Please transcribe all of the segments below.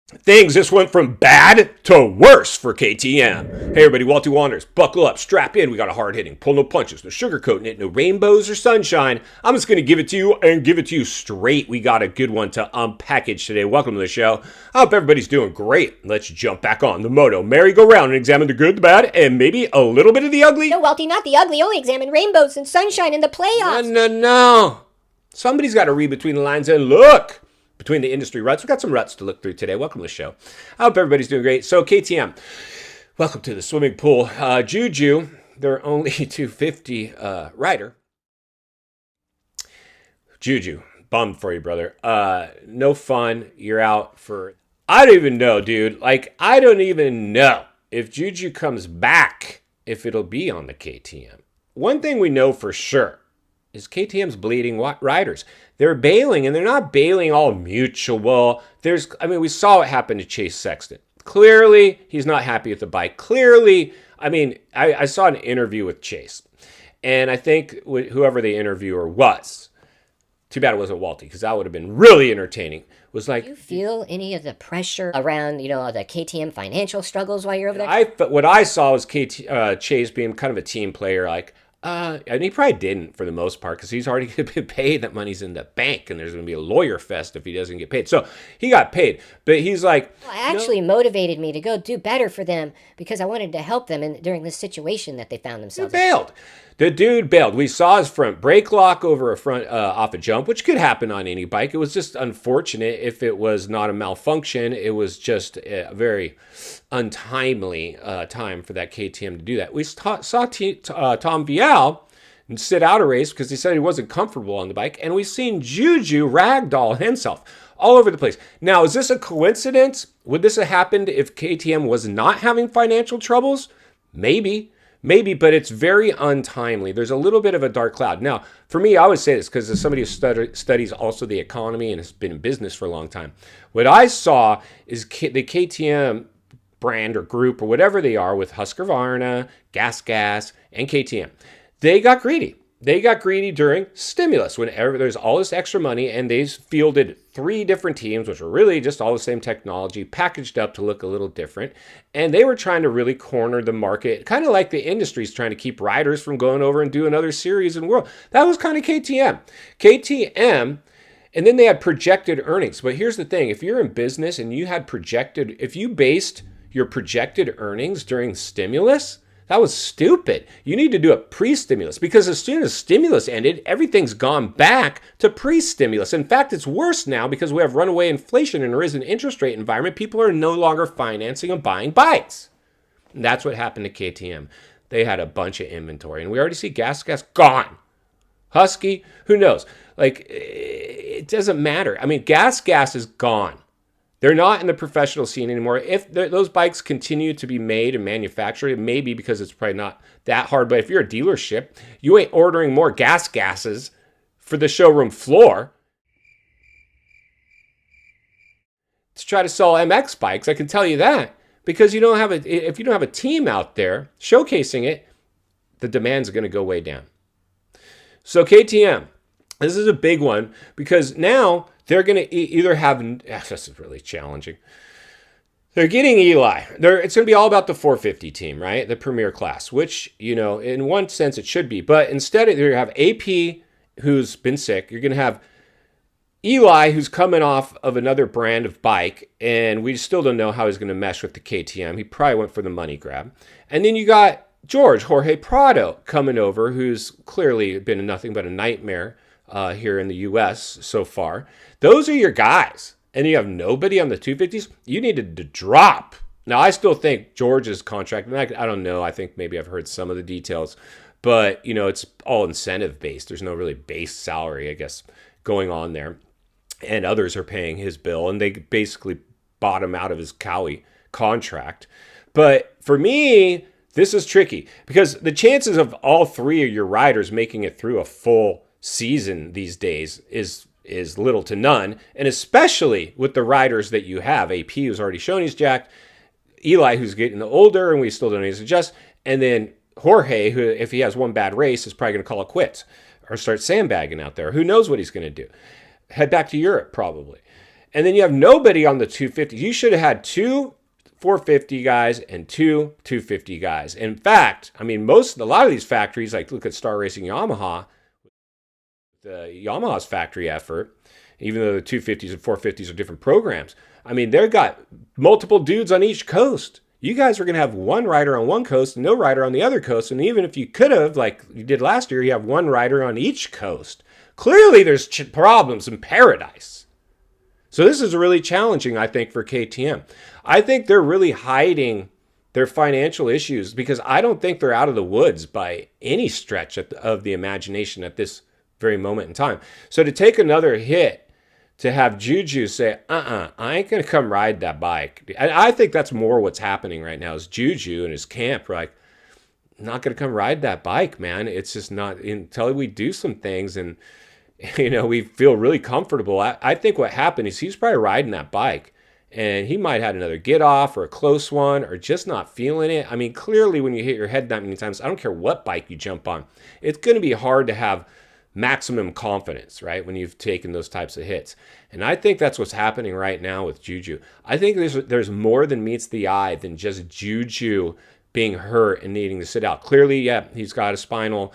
Things just went from bad to worse for KTM. Hey everybody, Walty Wanders, buckle up, strap in. We got a hard hitting, pull no punches, no sugarcoating it, no rainbows or sunshine. I'm just gonna give it to you and give it to you straight. We got a good one to unpackage today. Welcome to the show. I hope everybody's doing great. Let's jump back on the moto merry-go-round and examine the good, the bad, and maybe a little bit of the ugly. No, Walty, not the ugly. Only examine rainbows and sunshine in the playoffs. No. Somebody's got to read between the lines and look between the industry ruts. We've got some ruts to look through today. Welcome to the show. I hope everybody's doing great. So KTM, welcome to the swimming pool. Juju, their only 250 rider. Juju, bummed for you, brother. No fun. You're out for, I don't even know, dude. I don't even know if Juju comes back, if it'll be on the KTM. One thing we know for sure is KTM's bleeding riders. They're bailing, and they're not bailing all mutual. We saw what happened to Chase Sexton. Clearly, he's not happy with the bike. Clearly, I saw an interview with Chase, and I think whoever the interviewer was, too bad it wasn't Walty, because that would have been really entertaining, was like... Do you feel any of the pressure around, the KTM financial struggles while you're over there? What I saw was Chase being kind of a team player, and he probably didn't for the most part because he's already going to be paid. That money's in the bank, and there's going to be a lawyer fest if he doesn't get paid. So he got paid, but he's like... Well, it actually motivated me to go do better for them because I wanted to help them during this situation that they found themselves in. He bailed. The dude bailed. We saw his front brake lock over a front off a jump, which could happen on any bike. It was just unfortunate if it was not a malfunction. It was just a very untimely time for that KTM to do that. We saw Tom Vial sit out a race because he said he wasn't comfortable on the bike, and we've seen Juju ragdoll himself all over the place. Now, is this a coincidence? Would this have happened if KTM was not having financial troubles? Maybe, but it's very untimely. There's a little bit of a dark cloud. Now, for me, I would say this because as somebody who studies also the economy and has been in business for a long time, what I saw is the KTM brand or group or whatever they are with Husqvarna, Gas, and KTM. They got greedy. They got greedy during stimulus whenever there's all this extra money, and they fielded 3 different teams, which were really just all the same technology packaged up to look a little different. And they were trying to really corner the market, kind of like the industry's trying to keep riders from going over and do another series in the world. That was kind of KTM. And then they had projected earnings. But here's the thing. If you're in business and if you based your projected earnings during stimulus, that was stupid. You need to do it pre-stimulus because as soon as stimulus ended, everything's gone back to pre-stimulus. In fact, it's worse now because we have runaway inflation and a risen interest rate environment. People are no longer financing and buying bikes. And that's what happened to KTM. They had a bunch of inventory, and we already see gas gone. Husky, who knows? It doesn't matter. Gas is gone. They're not in the professional scene anymore. If those bikes continue to be made and manufactured, it may be because it's probably not that hard. But if you're a dealership, you ain't ordering more gases for the showroom floor to try to sell MX bikes. I can tell you that because if you don't have a team out there showcasing it, the demand's going to go way down. So KTM, this is a big one because now they're going to either have... This is really challenging. They're getting Eli. It's going to be all about the 450 team, right? The premier class, which, in one sense it should be. But instead, you're going to have AP, who's been sick. You're going to have Eli, who's coming off of another brand of bike. And we still don't know how he's going to mesh with the KTM. He probably went for the money grab. And then you got Jorge Prado coming over, who's clearly been nothing but a nightmare here in the U.S. so far. Those are your guys. And you have nobody on the 250s. You needed to drop. Now, I still think George's contract, and I don't know. I think maybe I've heard some of the details. But, it's all incentive-based. There's no really base salary, I guess, going on there. And others are paying his bill. And they basically bought him out of his Cowie contract. But for me, this is tricky. Because the chances of all 3 of your riders making it through a full season these days is little to none, and especially with the riders that you have. AP, who's already shown he's jacked, Eli, who's getting older and we still don't need to adjust, and then Jorge, who if he has one bad race is probably going to call it quits or start sandbagging out there. Who knows what he's going to do? Head back to Europe probably. And then you have nobody on the 250. You should have had 2 450 guys and 2 250 guys. In fact, I mean, a lot of these factories, like look at Star Racing Yamaha, Yamaha's factory effort, even though the 250s and 450s are different programs. I mean, they've got multiple dudes on each coast. You guys are going to have one rider on one coast and no rider on the other coast. And even if you could have, like you did last year, you have one rider on each coast. Clearly, there's problems in paradise. So this is really challenging, I think, for KTM. I think they're really hiding their financial issues because I don't think they're out of the woods by any stretch of the imagination at this very moment in time. So to take another hit, to have Juju say, I ain't going to come ride that bike. And I think that's more what's happening right now is Juju and his camp are like, not going to come ride that bike, man. It's just not until we do some things and, you know, we feel really comfortable. I think what happened is he's probably riding that bike and he might have had another get off or a close one or just not feeling it. I mean, clearly when you hit your head that many times, I don't care what bike you jump on, it's going to be hard to have maximum confidence, right, when you've taken those types of hits. And I think that's what's happening right now with Juju. I think there's more than meets the eye than just Juju being hurt and needing to sit out. Clearly, yeah, he's got a spinal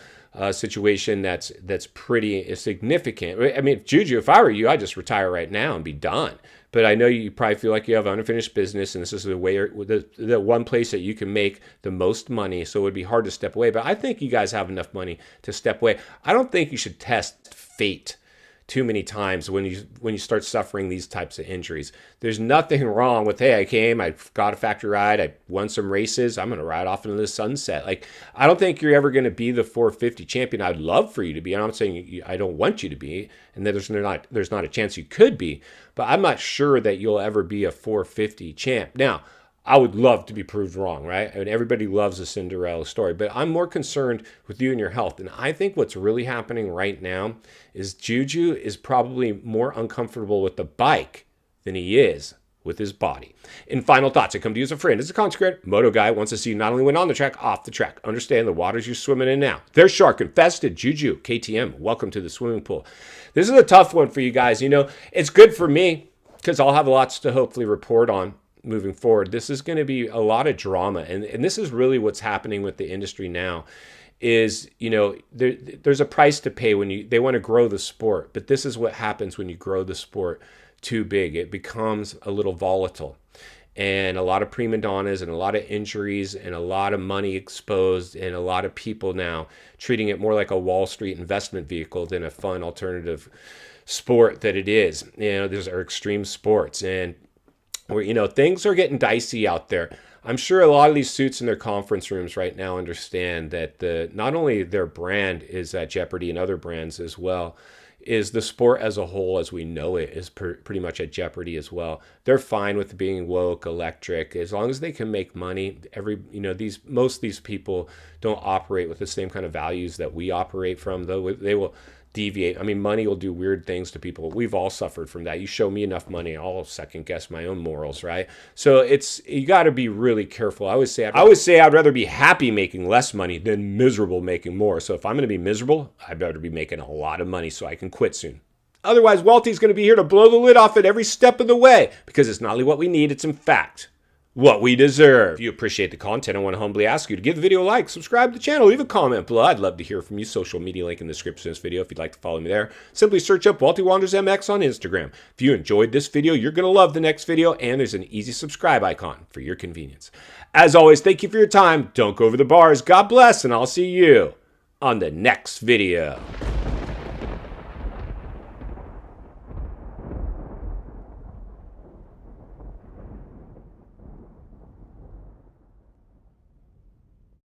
situation that's pretty significant. I mean, Juju, if I were you, I'd just retire right now and be done. But I know you probably feel like you have unfinished business, and this is the way, the one place that you can make the most money. So it would be hard to step away. But I think you guys have enough money to step away. I don't think you should test fate too many times when you start suffering these types of injuries. There's nothing wrong with, hey, I got a factory ride, I won some races, I'm going to ride off into the sunset. Like, I don't think you're ever going to be the 450 champion. I'd love for you to be. I'm not saying I don't want you to be, and there's not a chance you could be, but I'm not sure that you'll ever be a 450 champ. Now, I would love to be proved wrong, right? I mean, everybody loves a Cinderella story, but I'm more concerned with you and your health. And I think what's really happening right now is Juju is probably more uncomfortable with the bike than he is with his body. In final thoughts, I come to you as a friend, as a consecrated moto guy, wants to see you not only win on the track, off the track. Understand the waters you're swimming in now. They're shark infested. Juju, KTM, welcome to the swimming pool. This is a tough one for you guys. You know, it's good for me because I'll have lots to hopefully report on moving forward. This is going to be a lot of drama. And this is really what's happening with the industry now is, you know, there's a price to pay when they want to grow the sport. But this is what happens when you grow the sport too big. It becomes a little volatile. And a lot of prima donnas and a lot of injuries and a lot of money exposed and a lot of people now treating it more like a Wall Street investment vehicle than a fun alternative sport that it is. You know, these are extreme sports. And where, you know, things are getting dicey out there. I'm sure a lot of these suits in their conference rooms right now understand that not only their brand is at jeopardy and other brands as well, is the sport as a whole as we know it is pretty much at jeopardy as well. They're fine with being woke, electric, as long as they can make money. Most of these people don't operate with the same kind of values that we operate from, though they will deviate. I mean, money will do weird things to people. We've all suffered from that. You show me enough money, I'll second guess my own morals, right? So you got to be really careful. I always say I'd rather be happy making less money than miserable making more. So if I'm going to be miserable, I better be making a lot of money so I can quit soon. Otherwise, Walty's going to be here to blow the lid off it every step of the way because it's not only what we need, it's in fact what we deserve. If you appreciate the content, I want to humbly ask you to give the video a like, subscribe to the channel, leave a comment below. I'd love to hear from you. Social media link in the description of this video if you'd like to follow me there. Simply search up Walty Wanders MX on Instagram. If you enjoyed this video, you're going to love the next video, and there's an easy subscribe icon for your convenience. As always, thank you for your time. Don't go over the bars. God bless, and I'll see you on the next video.